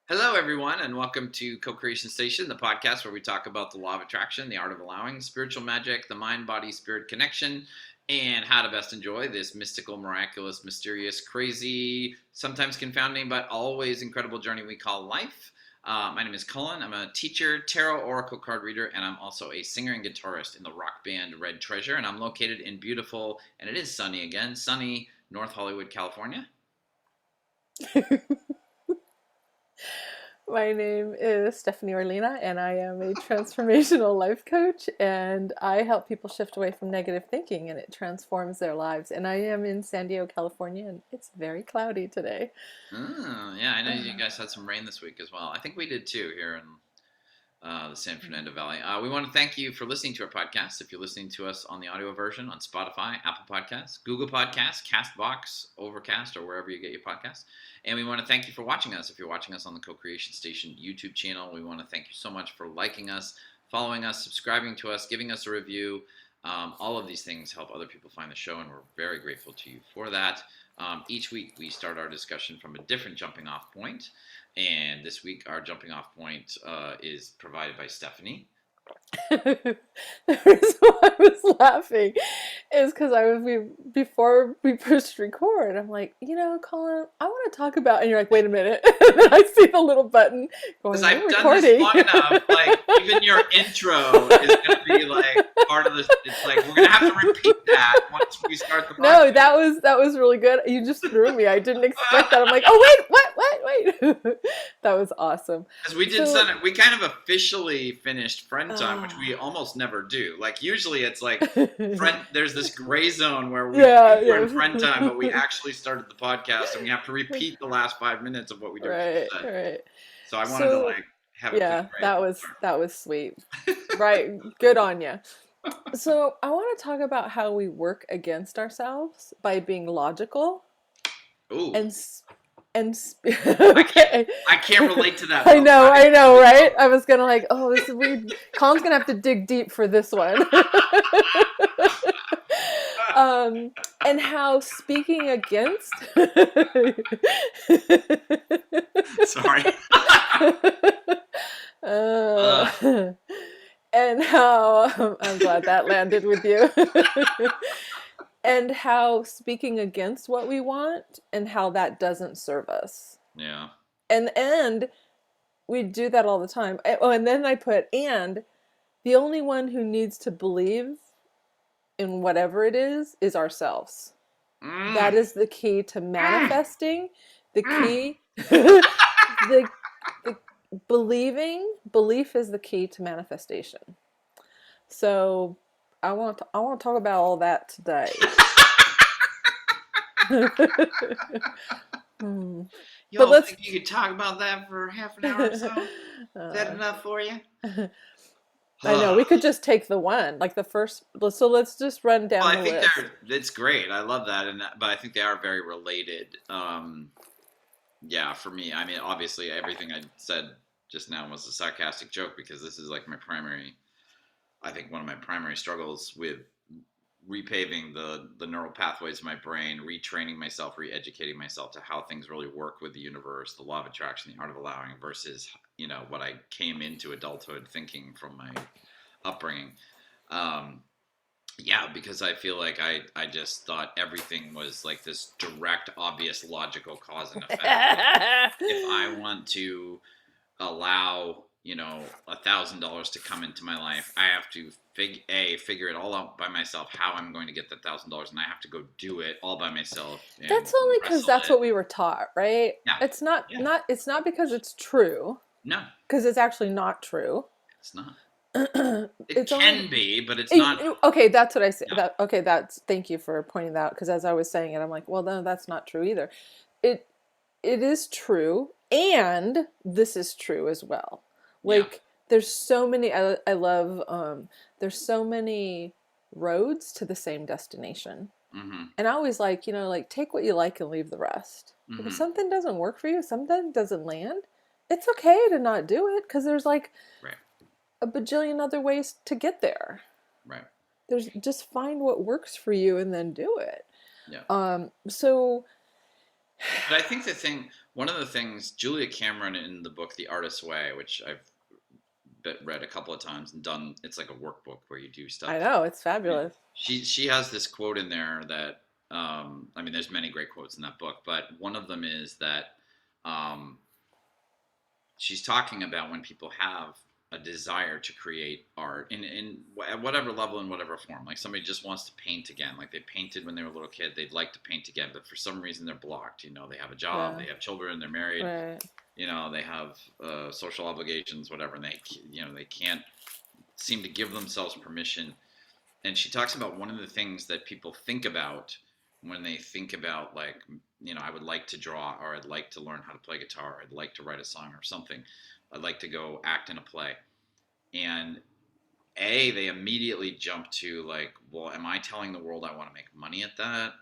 Hello, everyone, and welcome to Co-Creation Station, the podcast where we talk about the law of attraction, the art of allowing, spiritual magic, the mind-body-spirit connection, and how to best enjoy this mystical, miraculous, mysterious, crazy, sometimes confounding, but always incredible journey we call life. My name is Collin. I'm a teacher, tarot oracle card reader, and I'm also a singer and guitarist in the rock band Red Treasure, and I'm located in beautiful, and it is sunny again, sunny North Hollywood, California. My name is Stephanie Orlina, and I am a transformational life coach, and I help people shift away from negative thinking, and it transforms their lives. And I am in San Diego, California, and it's very cloudy today. Oh, yeah, I know you guys had some rain this week as well. I think we did too here in the San Fernando Valley. We want to thank you for listening to our podcast. If you're listening to us on the audio version on Spotify, Apple Podcasts, Google Podcasts, Castbox, Overcast, or wherever you get your podcasts. And we want to thank you for watching us. If you're watching us on the Co-Creation Station YouTube channel, we want to thank you so much for liking us, following us, subscribing to us, giving us a review. All of these things help other people find the show, and we're very grateful to you for that. Each week, we start our discussion from a different jumping off point. And this week, our jumping off point is provided by Stephanie. The reason why I was laughing is because before we pushed record, I'm like, Collin, I want to talk about, and you're like, wait a minute, and then I see the little button going, Because I've done recording. this long enough, like, even your intro is going to be, like, part of this. It's like, we're going to have to repeat that once we start the podcast. No, that was really good. You just threw me. I didn't expect that. I'm like, oh, wait, what? That was awesome. Because we kind of officially finished friend time, which we almost never do. Like, usually it's like, there's this gray zone where we're in friend time, but we actually started the podcast, and we have to repeat the last 5 minutes of what we did. Right. So I wanted to, like, have a quick break. that was sweet. Right, good on you. So I want to talk about how we work against ourselves by being logical. Ooh. Okay. I can't relate to that. I know, right? I was gonna like, oh, this is weird. Colin's gonna have to dig deep for this one. And how speaking against. Sorry. And how I'm glad that landed with you. And how speaking against what we want and how that doesn't serve us. Yeah. And we do that all the time. Oh, and then I put, and the only one who needs to believe in whatever it is ourselves. That is the key to manifesting. The key, the belief is the key to manifestation. So I want to talk about all that today. Y'all think you could talk about that for half an hour or so? Is that enough for you? I know, we could just take the one, like the first. So let's just run down the list. It's great. I love that, but I think they are very related. Yeah, for me, I mean, obviously, everything I said just now was a sarcastic joke because this is like I think one of my primary struggles with repaving the neural pathways in my brain, retraining myself, re-educating myself to how things really work with the universe, the law of attraction, the art of allowing, versus, what I came into adulthood thinking from my upbringing. Yeah, because I feel like I just thought everything was like this direct, obvious, logical cause and effect. If I want to allow, $1,000 to come into my life, I have to figure it all out by myself, how I'm going to get that $1,000, and I have to go do it all by myself. That's only because that's what we were taught, right? Yeah. It's not because it's true. No. Because it's actually not true. It's not. It can be, but it's not. Okay, that's what I say. No. Thank you for pointing that out, because as I was saying it, I'm like, well, no, that's not true either. It is true, and this is true as well. Like, there's so many, I love, there's so many roads to the same destination. Mm-hmm. And I always like, take what you like and leave the rest. Mm-hmm. If something doesn't work for you, something doesn't land, it's okay to not do it, because there's like a bajillion other ways to get there. Right. There's just find what works for you and then do it. Yeah. So. But I think the thing One of the things Julia Cameron in the book The Artist's Way, which I've read a couple of times and done, it's like a workbook where you do stuff. I know, it's I mean, fabulous. she has this quote in there that I mean, there's many great quotes in that book, but one of them is that um, she's talking about when people have a desire to create art at whatever level, in whatever form. Like somebody just wants to paint again, like they painted when they were a little kid, they'd like to paint again, but for some reason they're blocked. They have a job, Yeah. they have children, they're married, Right. they have social obligations, whatever, and they can't seem to give themselves permission. And she talks about one of the things that people think about when they think about, like, I would like to draw, or I'd like to learn how to play guitar, or I'd like to write a song or something, I'd like to go act in a play. And they immediately jump to, like, well, am I telling the world I want to make money at that?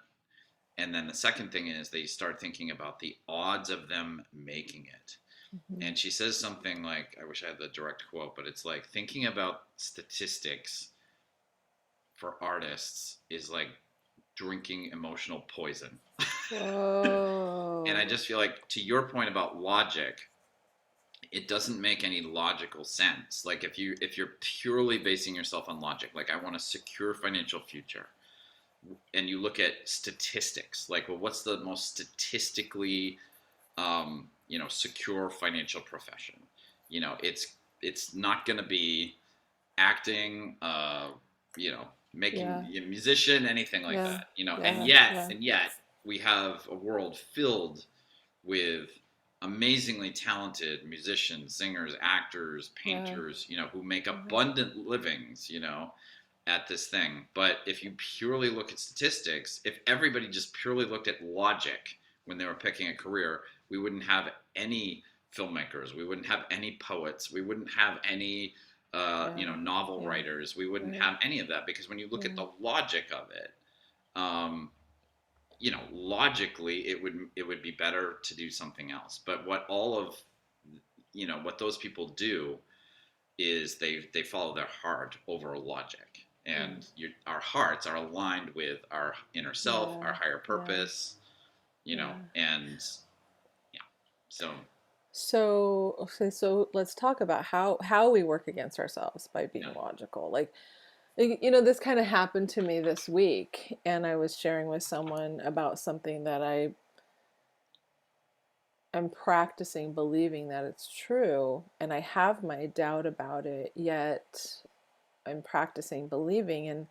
And then the second thing is they start thinking about the odds of them making it. Mm-hmm. And she says something like, I wish I had the direct quote, but it's like, thinking about statistics for artists is like drinking emotional poison. Whoa. And I just feel like, to your point about logic, it doesn't make any logical sense. Like if you're purely basing yourself on logic, like I want a secure financial future, and you look at statistics, like, well, what's the most statistically secure financial profession? It's not going to be acting, making a musician, anything like that. And yet we have a world filled with amazingly talented musicians, singers, actors, painters, who make abundant livings, at this thing. But if you purely look at statistics, if everybody just purely looked at logic when they were picking a career, we wouldn't have any filmmakers, we wouldn't have any poets, we wouldn't have any novel writers, we wouldn't have any of that, because when you look at the logic of it, logically it would be better to do something else. But what what those people do is they follow their heart over logic, and our hearts are aligned with our inner self, our higher purpose, and so let's talk about how we work against ourselves by being logical. Like, this kind of happened to me this week, and I was sharing with someone about something that I'm practicing believing that it's true, and I have my doubt about it, yet I'm practicing believing.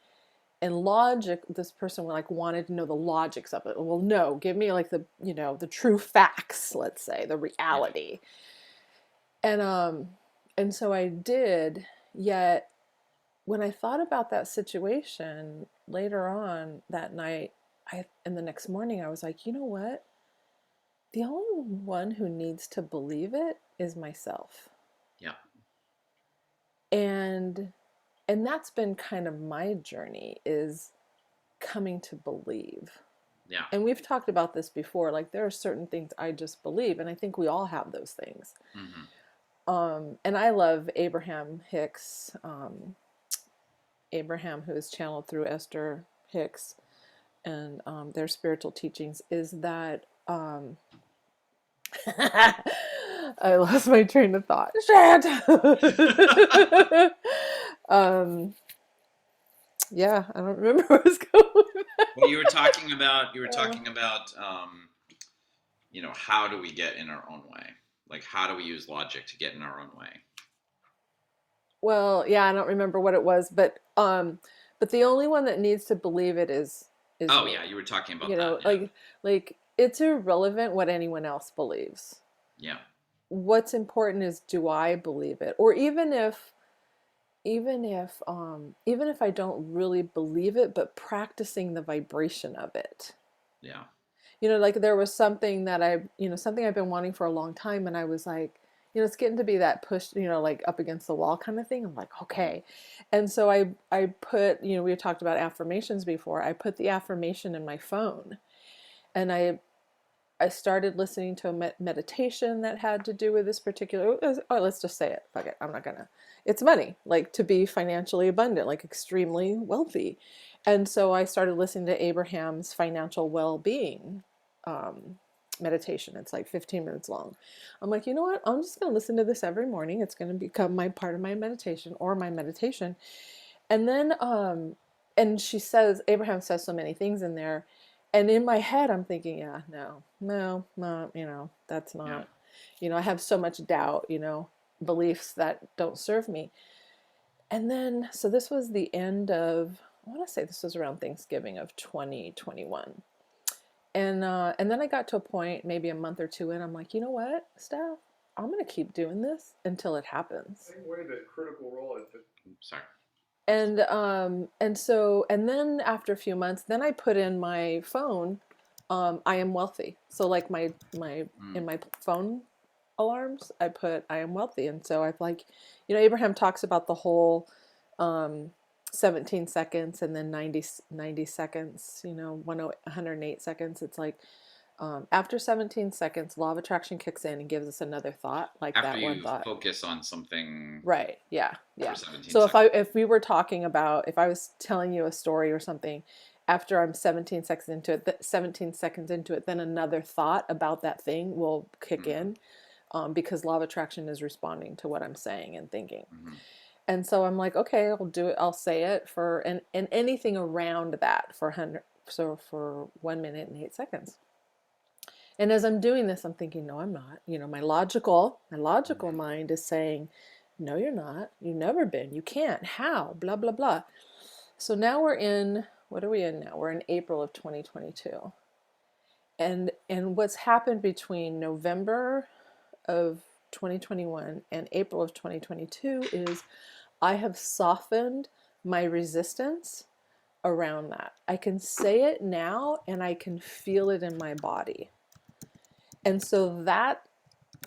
And logic, this person wanted to know the logics of it. Well, no, give me like the true facts, let's say, the reality. And so I did, yet when I thought about that situation later on that night, and the next morning, I was like, you know what? The only one who needs to believe it is myself. Yeah. And that's been kind of my journey, is coming to believe. Yeah. And we've talked about this before. Like, there are certain things I just believe, and I think we all have those things. Mm-hmm. And I love Abraham Hicks, Abraham, who is channeled through Esther Hicks, and their spiritual teachings is that I lost my train of thought. Shit. Yeah, I don't remember where I was going. Well, you were talking about how do we get in our own way? Like, how do we use logic to get in our own way? Well, yeah, I don't remember what it was, but the only one that needs to believe it is oh me. Yeah, you were talking about that. Yeah. Like it's irrelevant what anyone else believes. Yeah. What's important is, do I believe it? Or even if I don't really believe it, but practicing the vibration of it. Yeah. Like there was something that something I've been wanting for a long time, and I was like, it's getting to be that push, like up against the wall kind of thing. I'm like, okay. And so I put, we had talked about affirmations before. I put the affirmation in my phone, and I started listening to a meditation that had to do with this particular, let's just say it. Fuck it. I'm not gonna, it's money, like to be financially abundant, like extremely wealthy. And so I started listening to Abraham's financial well-being meditation. It's like 15 minutes long. I'm like, you know what? I'm just going to listen to this every morning. It's going to become my part of my meditation or my meditation. And then, and she says, Abraham says so many things in there. And in my head, I'm thinking, yeah, no, that's Yeah. not, I have so much doubt, beliefs that don't serve me. And then, so this was the end of, I want to say this was around Thanksgiving of 2021. And then I got to a point, maybe a month or two in, I'm like, you know what, Steph? I'm gonna keep doing this until it happens. Same way that critical role at the Sorry. And then after a few months, then I put in my phone, I am wealthy. So like my in my phone alarms, I put I am wealthy. And so I've like, Abraham talks about the whole 17 seconds and then 90 seconds, 108 seconds. It's like after 17 seconds, law of attraction kicks in and gives us another thought, like After that one you thought. focus on something. Right. Yeah. For Yeah. 17 So seconds. if we were talking about, if I was telling you a story or something, after I'm 17 seconds into it, 17 seconds into it, then another thought about that thing will kick in, because law of attraction is responding to what I'm saying and thinking. And so I'm like, okay, I'll do it. I'll say it for, and anything around that for 100, so for 1 minute and 8 seconds. And as I'm doing this, I'm thinking, no, I'm not. My logical mind is saying, no, you're not. You've never been. You can't. How? Blah, blah, blah. So now what are we in now? We're in April of 2022. And what's happened between November of 2021 and April of 2022 is I have softened my resistance around that. I can say it now and I can feel it in my body. And so that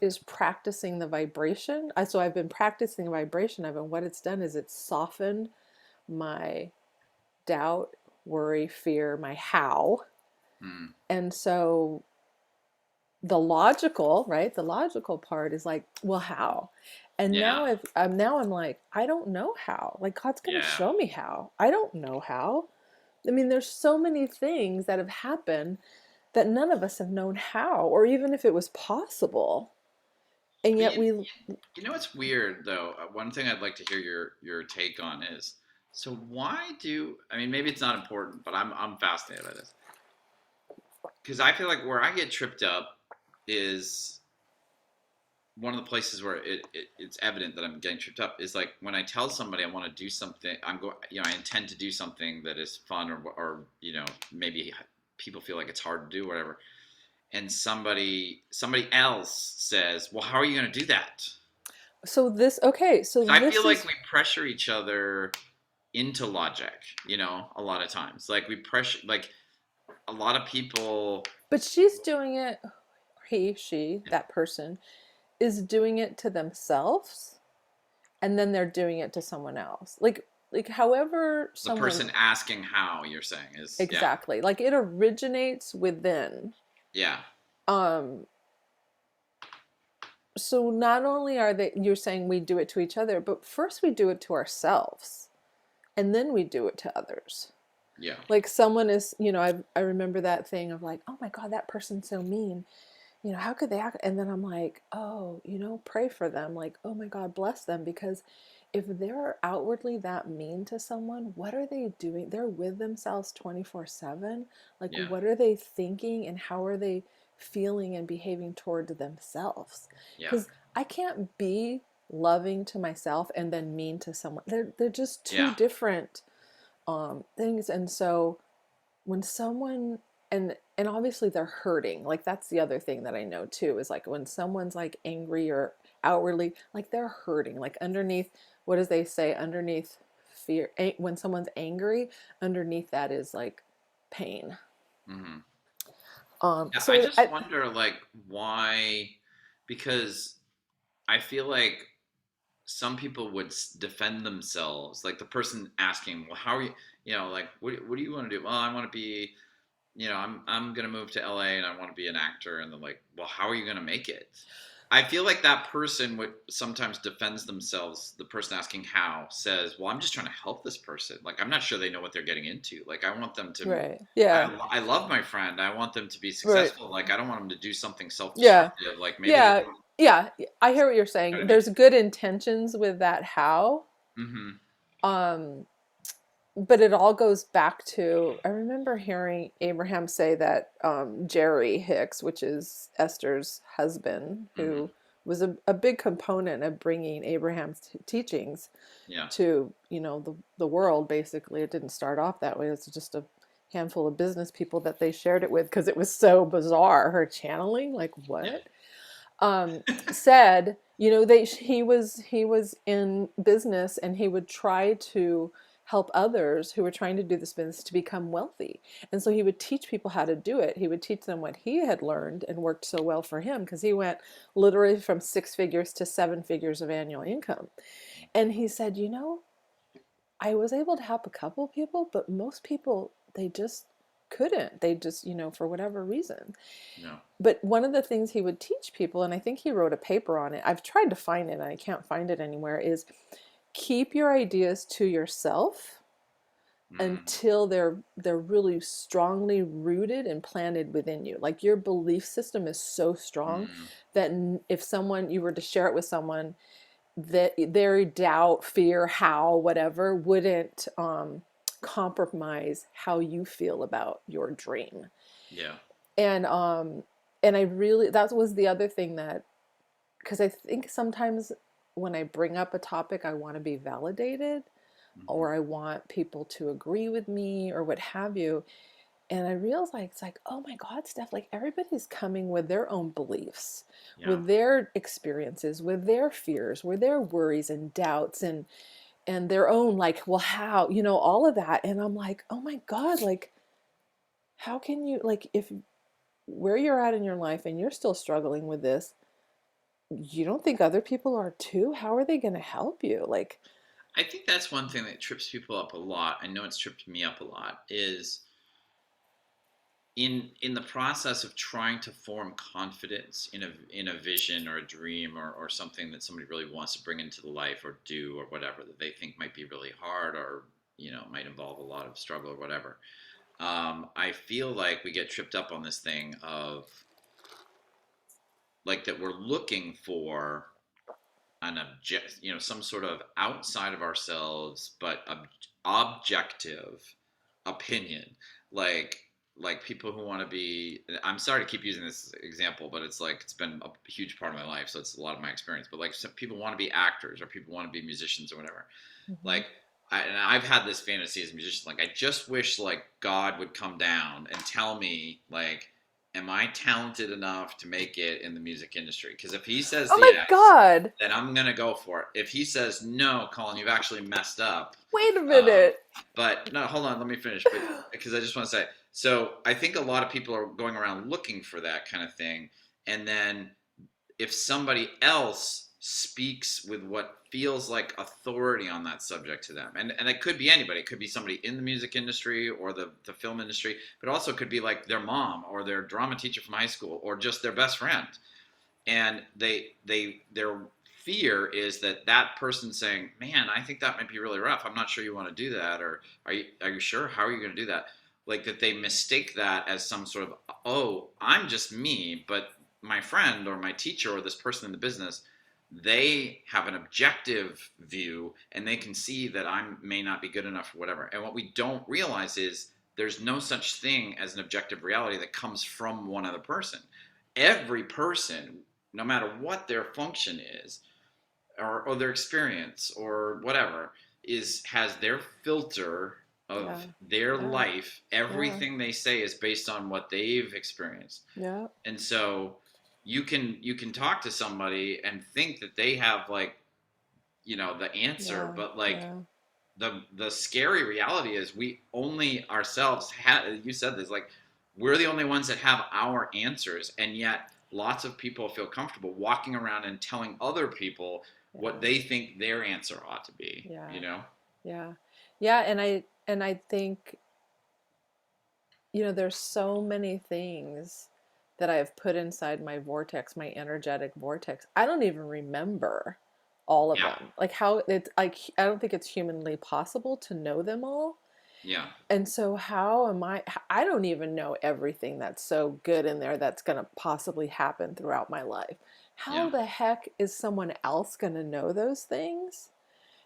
is practicing the vibration. So I've been practicing vibration of it. And what it's done is it's softened my doubt, worry, fear, my how. And so the logical, right? The logical part is like, well, how? And now I'm like, I don't know how. Like God's going to show me how. I don't know how. I mean, there's so many things that have happened that none of us have known how, or even if it was possible. And yet It's weird though. One thing I'd like to hear your take on is, so why maybe it's not important, but I'm fascinated by this. Because I feel like where I get tripped up is one of the places where it's evident that I'm getting tripped up is like when I tell somebody I want to do something, I intend to do something that is fun or maybe people feel like it's hard to do, whatever. And somebody else says, well, how are you going to do that? So I feel like we pressure each other into logic, a lot of times. Like we pressure, like a lot of people. But she's doing it, she, that person, is doing it to themselves, and then they're doing it to someone else. Like however The person asking how, you're saying, is exactly. Like it originates within. Yeah. So not only you're saying we do it to each other, but first we do it to ourselves, and then we do it to others. Yeah. Like someone is, I remember that thing of like, oh my God, that person's so mean. How could they act? And then I'm like, oh, pray for them. Like, oh my God, bless them. Because if they're outwardly that mean to someone, what are they doing? They're with themselves 24/7. Like, what are they thinking and how are they feeling and behaving toward themselves? Because I can't be loving to myself and then mean to someone. They're just two different things. And so when someone, and obviously they're hurting, like that's the other thing that I know too, is like when someone's like angry or outwardly, like they're hurting, like underneath, what does they say, underneath fear, when someone's angry, underneath that is like pain. So I just wonder like why, because I feel like some people would defend themselves, like the person asking, well, how are you, like what do you want to do? Well, I want to be, I'm gonna move to LA and I want to be an actor. And they're like, well, how are you gonna make it? I feel like that person would sometimes defends themselves. The person asking how says, "Well, I'm just trying to help this person. Like, I'm not sure they know what they're getting into. Like, I want them to. Right. Yeah. I love my friend. I want them to be Right. successful. Like, I don't want them to do something Yeah. self-destructive. Like, maybe they Yeah. don't. Yeah. I hear what you're You know saying. what I There's good intentions with that how. mean? Mm-hmm. Um, but it all goes back to, I remember hearing Abraham say that Jerry Hicks, which is Esther's husband, Mm-hmm. who was a big component of bringing Abraham's teachings Yeah. to, the world. Basically, it didn't start off that way. It's just a handful of business people that they shared it with because it was so bizarre, her channeling, like Yeah. what. Said, he was in business, and he would try to help others who were trying to do this business to become wealthy. And so he would teach people how to do it. He would teach them what he had learned and worked so well for him, because he went literally from 6 figures to 7 figures of annual income. And he said, I was able to help a couple people, but most people, they just couldn't. They just, for whatever reason. Yeah. But one of the things he would teach people, and I think he wrote a paper on it, I've tried to find it and I can't find it anywhere, is keep your ideas to yourself Mm-hmm. until they're really strongly rooted and planted within you. Like, your belief system is so strong Mm-hmm. that if you were to share it with someone, that their doubt, fear, how, whatever, wouldn't compromise how you feel about your dream. Yeah. And I really, that was the other thing, that because I think sometimes when I bring up a topic, I want to be validated, Mm-hmm. or I want people to agree with me, or what have you. And I realized, like, it's like, oh my God, Steph, like, everybody's coming with their own beliefs, Yeah. with their experiences, with their fears, with their worries and doubts, and their own, like, well, how, all of that. And I'm like, oh my God, like, how can you, like, if where you're at in your life and you're still struggling with this, you don't think other people are too? How are they going to help you? Like, I think that's one thing that trips people up a lot. I know it's tripped me up a lot. Is in the process of trying to form confidence in a vision or a dream, or something that somebody really wants to bring into the life or do or whatever, that they think might be really hard, or might involve a lot of struggle or whatever. I feel like we get tripped up on this thing of, like, that we're looking for an object, some sort of outside of ourselves but objective opinion, like people who want to be, I'm sorry to keep using this example, but it's been a huge part of my life, so it's a lot of my experience, but like, some people want to be actors, or people want to be musicians or whatever. mm-hmm. Like, and I've had this fantasy as a musician, like, I just wish, like, God would come down and tell me, like, am I talented enough to make it in the music industry? Because if he says Oh my yes, God. then I'm gonna go for it. If he says no, Collin, you've actually messed up. Wait a Um, minute. but no, hold on, let me finish. But because I just want to say, so I think a lot of people are going around looking for that kind of thing, and then if somebody else speaks with what feels like authority on that subject to them, and it could be anybody, it could be somebody in the music industry or the film industry, but also could be like their mom or their drama teacher from high school or just their best friend, and their fear is that that person saying, man, I think that might be really rough, I'm not sure you want to do that, or are you sure, how are you going to do that, like, that they mistake that as some sort of, oh, I'm just me, but my friend or my teacher or this person in the business, they have an objective view and they can see that I may not be good enough or whatever. And what we don't realize is there's no such thing as an objective reality that comes from one other person. Every person, no matter what their function is, or their experience or whatever, has their filter Yeah. of their Yeah. life. Yeah. Everything they say is based on what they've experienced. Yeah. And so you can talk to somebody and think that they have, like, the answer, Yeah. but, like, Yeah. the scary reality is we only ourselves have, you said this, like, we're the only ones that have our answers, and yet lots of people feel comfortable walking around and telling other people what Yeah. they think their answer ought to be. Yeah. Yeah. Yeah. And I think, there's so many things that I have put inside my vortex, my energetic vortex, I don't even remember all of Yeah. them. Like how it's like I don't think it's humanly possible to know them all. Yeah. And so how am I don't even know everything that's so good in there that's going to possibly happen throughout my life. How Yeah. the heck is someone else going to know those things?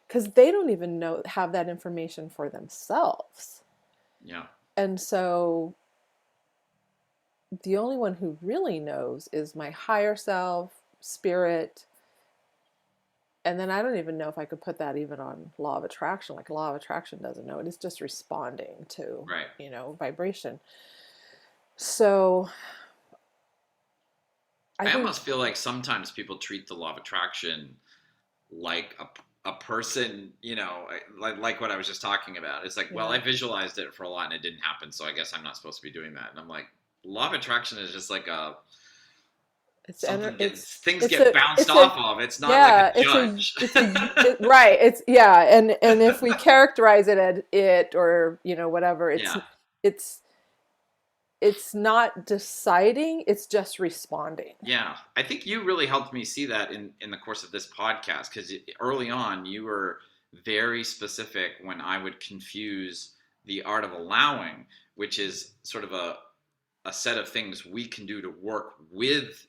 Because they don't even have that information for themselves. Yeah. And so the only one who really knows is my higher self, spirit. And then I don't even know if I could put that even on law of attraction. Like law of attraction doesn't know. It is just responding to, Right. vibration. So I I think, almost feel like sometimes people treat the law of attraction like a person, like what I was just talking about. It's like, well, yeah, I visualized it for a lot and it didn't happen, so I guess I'm not supposed to be doing that. And I'm like, law of attraction is just like a it's something things it's get bounced it's a, off of. It's not like yeah, a judge. right. It's, yeah. And if we characterize it as it, or, whatever, Yeah. it's, it's not deciding, it's just responding. Yeah, I think you really helped me see that in the course of this podcast, because early on you were very specific when I would confuse the art of allowing, which is sort of a set of things we can do to work with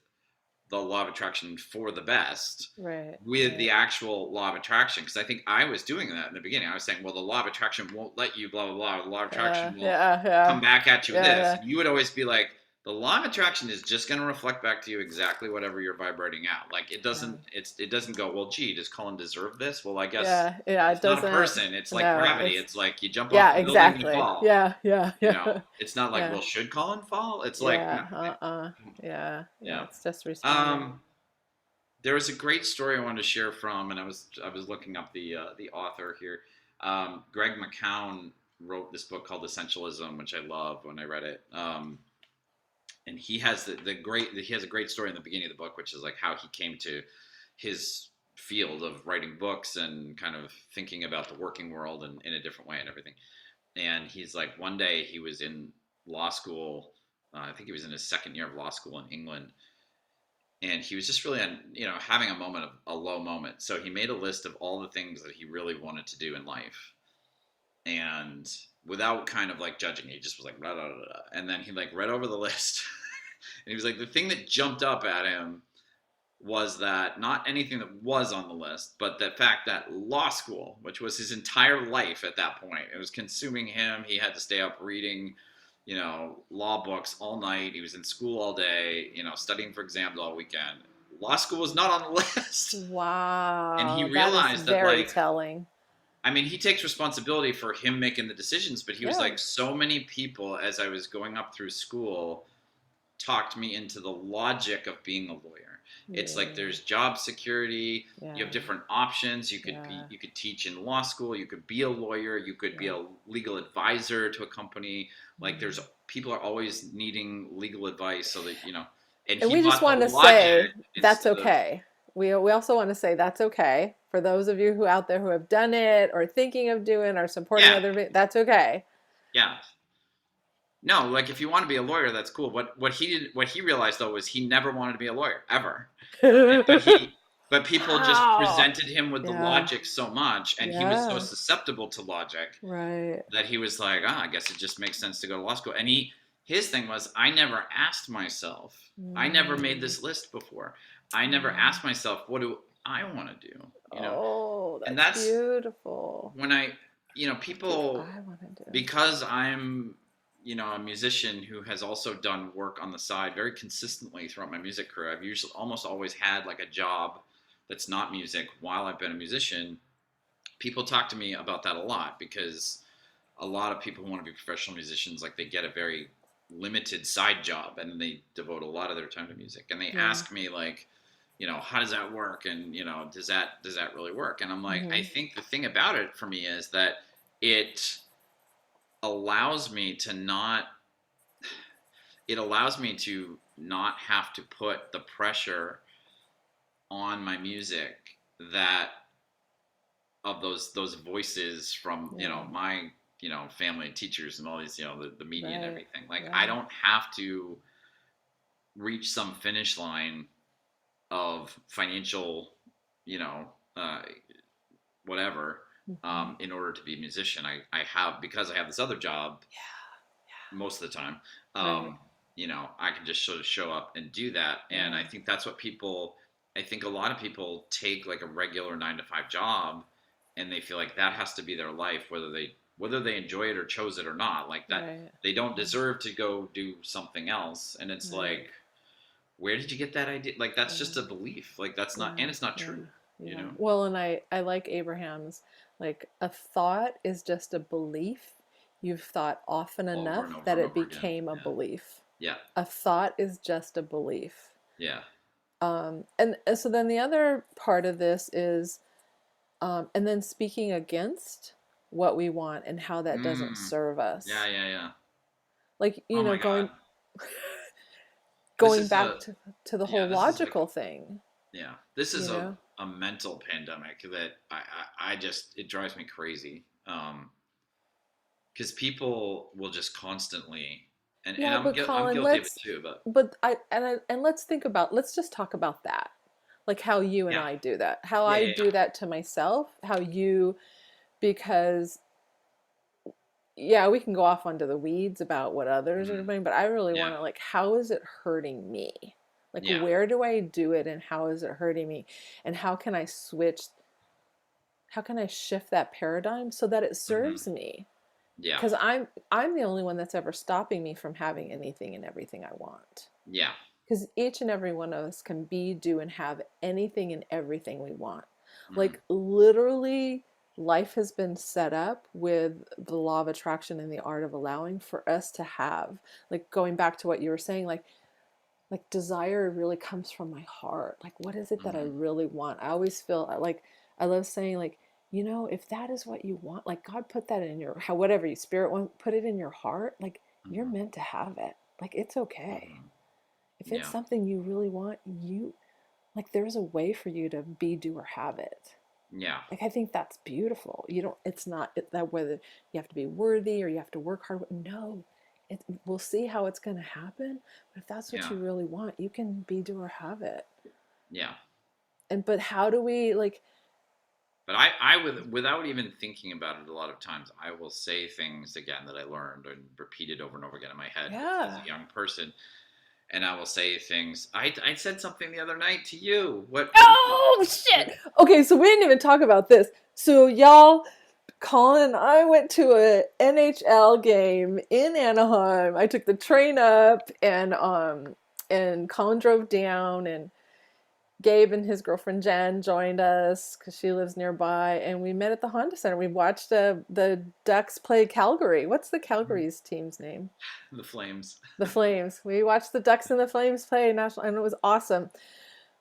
the law of attraction for the best, Right. with Right. the actual law of attraction. Because I think I was doing that in the beginning. I was saying, well, the law of attraction won't let you blah blah blah. The law of attraction will come Yeah. back at you with this. Yeah. And you would always be like, the law of attraction is just going to reflect back to you exactly whatever you're vibrating out. Like it doesn't go, well, gee, does Collin deserve this? Well, I guess Yeah. Yeah. It it's not a doesn't. person. It's like No. gravity. It's like you jump off Yeah. the building, you Exactly. fall. Yeah. Yeah. Yeah. It's not like, Yeah. well, should Collin fall? It's like, no. Yeah. Yeah. Yeah. Yeah. It's just responding. There was a great story I wanted to share from, and I was looking up the author here. Greg McKeown wrote this book called Essentialism, which I love when I read it. And he has he has a great story in the beginning of the book, which is like how he came to his field of writing books and kind of thinking about the working world and in a different way and everything. And he's like, one day he was in law school. I think he was in his second year of law school in England, and he was just really having a low moment. So he made a list of all the things that he really wanted to do in life, and without kind of like judging, he just was like blah, blah, blah, blah. And then he like read over the list and he was like, the thing that jumped up at him was that not anything that was on the list, but the fact that law school, which was his entire life at that point, it was consuming him. He had to stay up reading law books all night. He was in school all day, studying for exams all weekend. Law school was not on the list. Wow. And he realized that, very telling. I mean, he takes responsibility for him making the decisions, but he was like, so many people, as I was going up through school, talked me into the logic of being a lawyer. It's like there's job security. You have different options. You could you could teach in law school. You could be a lawyer. You could be a legal advisor to a company. Like there's people are always needing legal advice, so that And we just want to say that's okay. We also want to say that's okay for those of you who out there who have done it or thinking of doing or supporting other. That's okay. Yeah. No, like if you want to be a lawyer, that's cool. What he realized though was he never wanted to be a lawyer ever. But people just presented him with the logic so much, and he was so susceptible to logic, right? That he was like, I guess it just makes sense to go to law school. And his thing was, I never asked myself. I never made this list before. I never asked myself, what do I want to do? Oh, that's, and that's beautiful. When people, because I'm a musician who has also done work on the side very consistently throughout my music career. I've usually almost always had like a job that's not music while I've been a musician. People talk to me about that a lot, because a lot of people who want to be professional musicians, like they get a very limited side job and they devote a lot of their time to music. And they ask me like, how does that work? And, does that really work? And I'm like, I think the thing about it for me is that it allows me to not have to put the pressure on my music that of those voices from my family and teachers and all these the media and everything. Like I don't have to reach some finish line of financial, you know, uh, whatever, Mhm. in order to be a musician. I have, because I have this other job Yeah. most of the time, Right. you know, I can just sort of show up and do that. And Yeah. I think that's what people, I think a lot of people take like a regular 9 to 5 job and they feel like that has to be their life, whether they enjoy it or chose it or not. Like that, Right. they don't deserve to go do something else. And it's Right. like, where did you get that idea? Like, that's Yeah. just a belief. Like, that's not, Yeah. and it's not Yeah. true, you Yeah. know? Well, and I like Abraham's, like, a thought is just a belief you've thought often Over enough and over that and it over again. became a Yeah. belief. Yeah. A thought is just a belief. Yeah. And so then the other part of this is, and then speaking against what we want and how that doesn't Mm. serve Yeah. us. Yeah. Yeah. Like, Oh my God. This going is back a, to the yeah, whole this is like, logical thing, yeah, this is you know? a mental pandemic that I just, it drives me crazy. Because people will just constantly, and Yeah, but I'm Colin, guilty of it too, but and let's just talk about that. Like how you and yeah. I do that. How Yeah. I Yeah. do that to myself, how you because yeah, we can go off onto the weeds about what Yeah. others are doing, but I really Yeah. want to, like, how is it hurting me? Like, Yeah. where do I do it and how is it hurting me? And how can I shift that paradigm so that it Hmm. serves me? Yeah. Because I'm the only one that's ever stopping me from having anything and everything I want. Yeah. Because each and every one of us can be, do, and have anything and everything we want. Hmm. Like, literally, life has been set up with the law of attraction and the art of allowing for us to have. Like, going back to what you were saying, like desire really comes from my heart. Like, what is it that I Hmm. really want? I always feel like, I love saying, like, if that is what you want, like, God put that in your, how, whatever you spirit want, put it in your heart, like, you're Hmm. meant to have it. Like, it's okay. Hmm. If it's Yeah. something you really want, like, there's a way for you to be, do, or have it. Yeah. Like, I think that's beautiful. You don't, it's not that whether you have to be worthy or you have to work hard. No, we'll see how it's going to happen. But if that's what Yeah. you really want, you can be, do, or have it. Yeah. But how do we, like, But I without even thinking about it, a lot of times I will say things again that I learned and repeated over and over again in my head as yeah. a young person, and I will say things. I said something the other night to you. What did you? Oh, shit. Okay, so we didn't even talk about this. So, y'all, Colin and I went to a NHL game in Anaheim. I took the train up, and Colin drove down, and Gabe and his girlfriend Jen joined us because she lives nearby, and we met at the Honda Center. We watched the Ducks play Calgary. What's the Calgary's team's name? The Flames. The Flames. We watched the Ducks and the Flames play national, and it was awesome.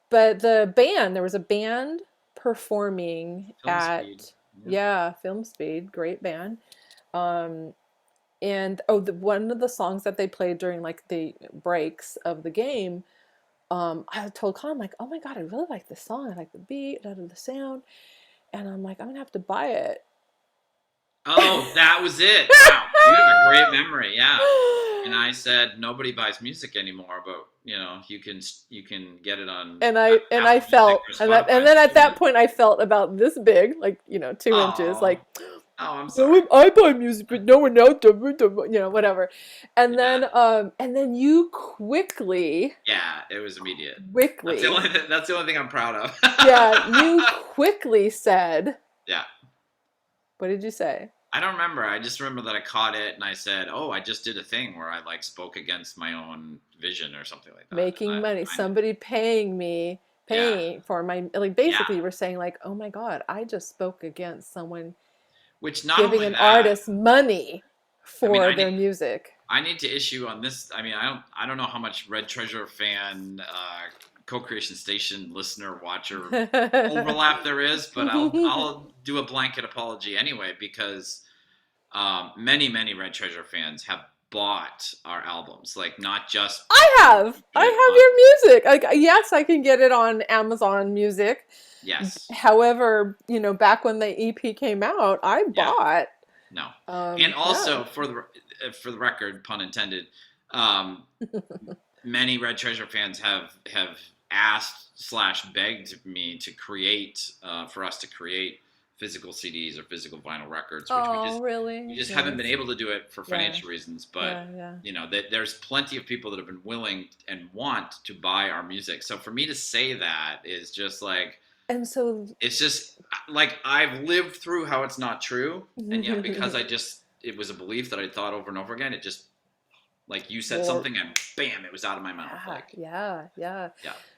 But there was a band performing Film speed. at, Yeah. yeah, Film Speed, great band. Um, and oh, one of the songs that they played during, like, the breaks of the game, I told Colin, I'm like, oh my God, I really like this song. I like the beat, the sound. And I'm like, I'm gonna have to buy it. Oh, that was it. Wow, you have a great memory. Yeah. And I said nobody buys music anymore, but you can get it on And I Apple Music felt, or and Spotify then for at free. that point I felt about this big, like, 2 inches, Oh, like, oh, I'm no sorry. one, I buy music, but no one else, whatever. And Yeah, then you quickly, yeah, it was immediate. quickly, That's the only thing I'm proud of. yeah, you quickly said, Yeah. what did you say? I don't remember. I just remember that I caught it and I said, "Oh, I just did a thing where I like spoke against my own vision or something like that." And Making money, somebody paying me, yeah, paying for my, like, yeah. basically you were saying, like, oh my God, I just spoke against someone Which not giving only an that, artist money I mean, for their music. I need to issue on this. I mean, I don't know how much Red Treasure fan, co-creation station listener watcher overlap there is, but I'll do a blanket apology anyway because many Red Treasure fans have bought our albums, like not just I have your music. Like, yes, I can get it on Amazon Music. yes, However, back when the EP came out, I yeah, bought. no, and Yeah. also for the record, pun intended. Um, many Red Treasure fans have asked / begged me to create for us to create physical CDs or physical vinyl records, which Oh, really? we just Nice. haven't been able to do it for financial reasons. But Yeah. you know, there's plenty of people that have been willing and want to buy our music. So for me to say that is just like, And so, it's just like I've lived through how it's not true, and yet because it was a belief that I thought over and over again, it just, like you said something and bam, it was out of my mouth. Yeah. Yeah.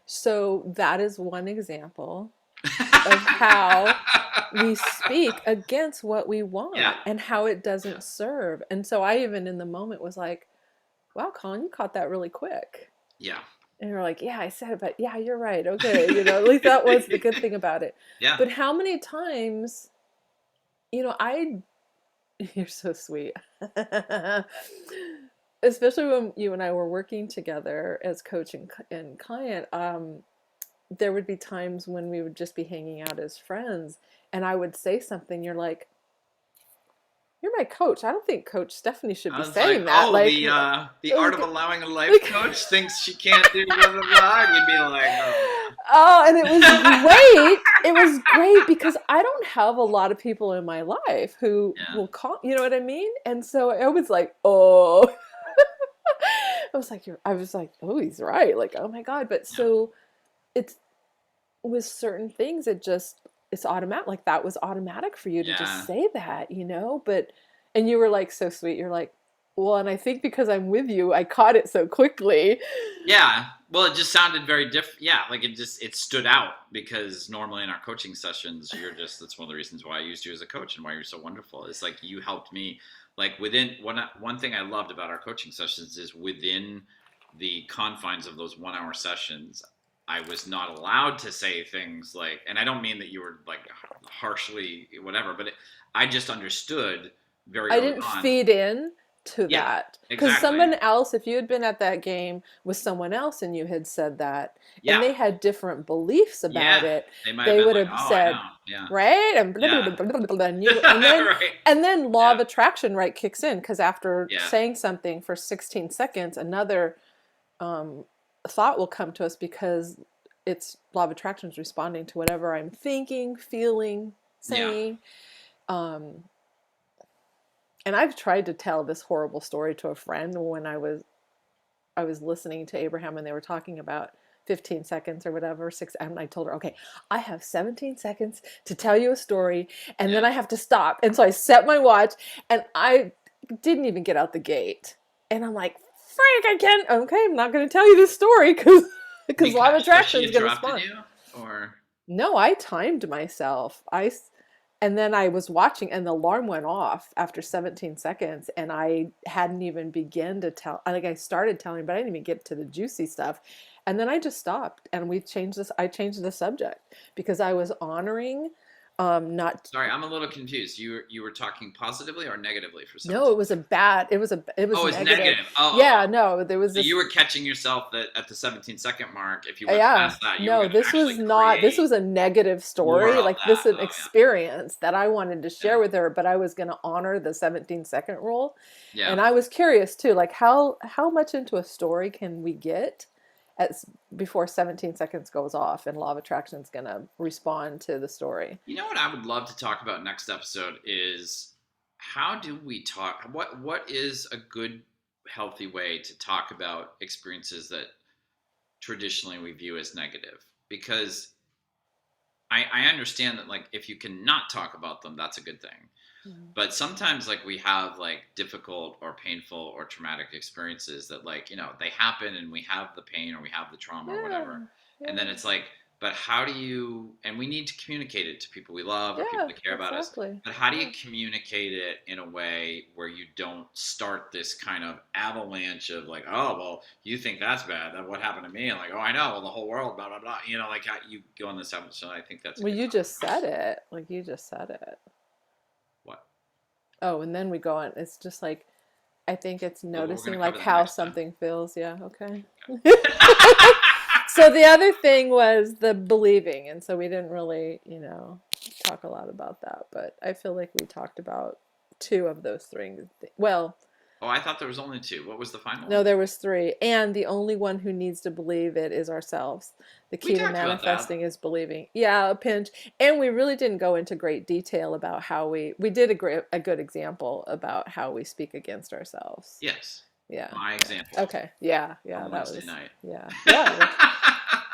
So that is one example of how we speak against what we want and how it doesn't serve. And so I even in the moment was like, wow, Collin, you caught that really quick. Yeah. And you're like, yeah, I said it, but yeah, you're right. Okay. You know, at least that was the good thing about it. Yeah. But how many times, you know, you're so sweet. Especially when you and I were working together as coach and client, there would be times when we would just be hanging out as friends, and I would say something. You're like, "You're my coach. I don't think Coach Stephanie should be saying that." Oh, like the art of allowing a life coach thinks she can't do blah blah blah. You'd be like, oh, and it was great. It was great because I don't have a lot of people in my life who will call. You know what I mean? And so I was like, oh. I was like, oh, he's right. Like, oh my God. But so it's with certain things, it's automatic. Like that was automatic for you to just say that, you know, and you were like, so sweet. You're like, well, and I think because I'm with you, I caught it so quickly. Yeah. Well, it just sounded very different. Yeah. Like it stood out because normally in our coaching sessions, that's one of the reasons why I used you as a coach and why you're so wonderful. It's like you helped me. Like within one thing I loved about our coaching sessions is within the confines of those 1 hour sessions, I was not allowed to say things like, and I don't mean that you were like harshly whatever, but I just understood very early on. I didn't feed in to that. Because someone else, if you had been at that game with someone else and you had said that, and they had different beliefs about it, they would have said, right? And, and then law of attraction, right, kicks in. Because after saying something for 16 seconds, another thought will come to us because it's law of attraction is responding to whatever I'm thinking, feeling, saying. And I've tried to tell this horrible story to a friend when I was listening to Abraham and they were talking about 15 seconds or whatever, and I told her, okay, I have 17 seconds to tell you a story and then I have to stop. And so I set my watch and I didn't even get out the gate. And I'm like, Frank, I'm not going to tell you this story because law of attraction is going to respond. No, I timed myself. And then I was watching and the alarm went off after 17 seconds and I hadn't even begun to tell. I started telling, but I didn't even get to the juicy stuff. And then I just stopped and I changed the subject because I was honoring Sorry, I'm a little confused. You were talking positively or negatively for something? No, it was negative. No, there was. So you were catching yourself at the 17-second mark. If you went past that, this was a negative story. An experience that I wanted to share with her, but I was going to honor the 17-second rule. Yeah. And I was curious too, like how much into a story can we get before 17 seconds goes off and law of attraction is going to respond to the story. You know what I would love to talk about next episode is how do we talk, what is a good healthy way to talk about experiences that traditionally we view as negative? Because I understand that like if you cannot talk about them, that's a good thing. But sometimes like we have like difficult or painful or traumatic experiences that like, you know, they happen and we have the pain or we have the trauma or whatever. Yeah. And then it's like, but how do you, and we need to communicate it to people we love or people that care about us. But how do you communicate it in a way where you don't start this kind of avalanche of like, oh, well, you think that's bad. That what happened to me? And like, oh, I know, well, the whole world, blah, blah, blah. You know, like how you go on this episode. I think that's. Well, you just said it. Like you just said it. Oh, and then we go on. It's just like, I think it's noticing like how something feels. Yeah. Okay. So the other thing was the believing. And so we didn't really, talk a lot about that, but I feel like we talked about two of those things. Well, Oh, I thought there was only 2. What was the final No, one? there was 3. And the only one who needs to believe it is ourselves. The We key to talked about that. manifesting is believing. Yeah, a pinch. And we really didn't go into great detail about how we did a good example about how we speak against ourselves. Yes. Yeah. My example. Okay. Yeah. On That Wednesday was, night. yeah. Yeah.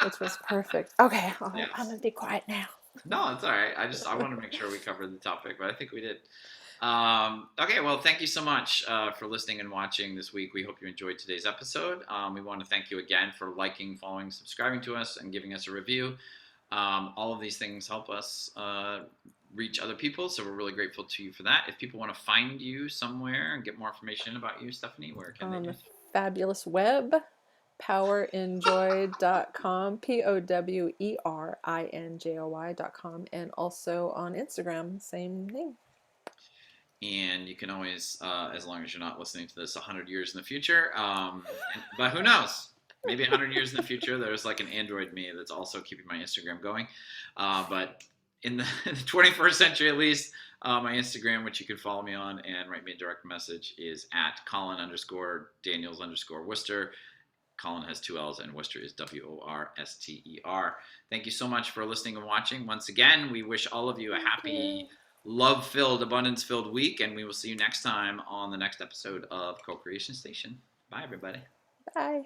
Which was perfect. Okay. I'm Yes. going to be quiet now. No, it's all right. I want to make sure we covered the topic, but I think we did. Okay, well, thank you so much for listening and watching this week. We hope you enjoyed today's episode. We want to thank you again for liking, following, subscribing to us, and giving us a review. All of these things help us reach other people, so we're really grateful to you for that. If people want to find you somewhere and get more information about you, Stephanie, where can they On do the so? fabulous web, powerinjoy.com, powerinjoy.com, and also on Instagram, same name. And you can always, as long as you're not listening to this 100 years in the future, but who knows? Maybe 100 years in the future, there's like an Android me that's also keeping my Instagram going. But in the 21st century, at least, my Instagram, which you can follow me on and write me a direct message, is at Collin_Daniels_Worster. Collin has 2 L's and Worster is Worster. Thank you so much for listening and watching. Once again, we wish all of you a happy, love-filled, abundance-filled week, and we will see you next time on the next episode of Co-Creation Station. Bye, everybody. Bye.